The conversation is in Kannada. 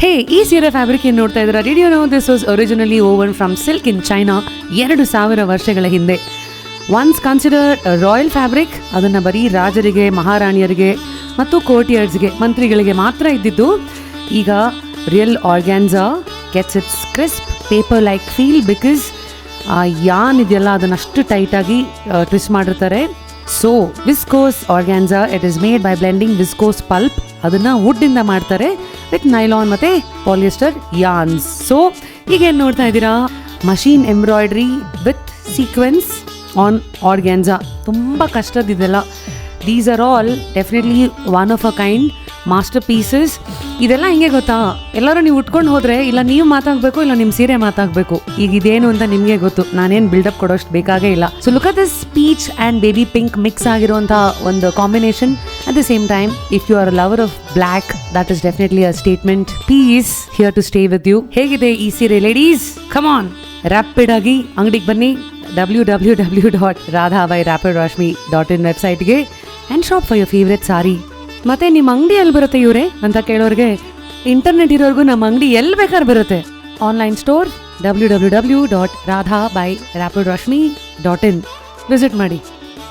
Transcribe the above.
ಹೇ, ಈ ಸೀರೆ ಫ್ಯಾಬ್ರಿಕ್ ಏನು ನೋಡ್ತಾ ಇದ್ದೀರಾ? Did you know this was originally woven from silk in China 2000 ವರ್ಷಗಳ ಹಿಂದೆ. Once considered royal fabric. ಅದನ್ನು ಬರೀ ರಾಜರಿಗೆ, ಮಹಾರಾಣಿಯರಿಗೆ ಮತ್ತು ಕೋರ್ಟಿಯರ್ಸ್ಗೆ, ಮಂತ್ರಿಗಳಿಗೆ ಮಾತ್ರ ಇದ್ದಿದ್ದು. ಈಗ real organza gets it's crisp paper like feel because ಯಾನ್ ಇದೆಯಲ್ಲ ಅದನ್ನಷ್ಟು ಟೈಟಾಗಿ ಟ್ವಿಸ್ಟ್ ಮಾಡಿರ್ತಾರೆ. So viscose organza, it is made by blending viscose pulp. ಅದನ್ನು ವುಡ್ಡಿಂದ ಮಾಡ್ತಾರೆ ವಿತ್ ನೈಲಾನ್ ಮತ್ತು ಪಾಲಿಯಸ್ಟರ್ ಯಾನ್ಸ್. ಸೊ ಈಗ ಏನು ನೋಡ್ತಾ ಇದ್ದೀರಾ? Machine embroidery with sequins on organza. ತುಂಬ ಕಷ್ಟದಿದೆಲ್ಲ. These are all definitely one of a kind masterpieces. ಇದೆಲ್ಲ ಹಿಂಗೆ ಗೊತ್ತಾ, ಎಲ್ಲರೂ ನೀವು ಉಟ್ಕೊಂಡು ಹೋದರೆ ಇಲ್ಲ ನೀವು ಮಾತಾಗಬೇಕು ಇಲ್ಲ ನಿಮ್ಮ ಸೀರೆ ಮಾತಾಗಬೇಕು. ಈಗ ಇದೇನು ಅಂತ ನಿಮಗೆ ಗೊತ್ತು, ನಾನೇನು ಬಿಲ್ಡಪ್ ಕೊಡೋಷ್ಟು ಬೇಕಾಗೇ ಇಲ್ಲ. So look at this peach and baby pink mix ಆಗಿರುವಂಥ ಒಂದು combination. At the same time if you are a lover of black, that is definitely a statement piece here to stay with you. ಹೇಗಿದೆ ಈ ಸೀರೆ ಲೇಡೀಸ್? ಕಮ್ ಆನ್, ರ್ಯಾಪಿಡ್ ಆಗಿ ಅಂಗಡಿಗೆ ಬನ್ನಿ. www.radha@rapidrashmi.in ವೆಬ್ಸೈಟ್ಗೆ and shop for your favourite sari. ಮತ್ತೆ ನಿಮ್ಮ ಅಂಗಡಿ ಎಲ್ಲಿ ಬರುತ್ತೆ ಇವರೇ ಅಂತ ಕೇಳೋರಿಗೆ, ಇಂಟರ್ನೆಟ್ ಇರೋರ್ಗು ನಮ್ಮ ಅಂಗಡಿ ಎಲ್ಲಿ ಬೇಕಾದ್ರೆ ಬರುತ್ತೆ. ಆನ್ಲೈನ್ ಸ್ಟೋರ್ www.radha@rapidrashmi.in ವಿಸಿಟ್ ಮಾಡಿ.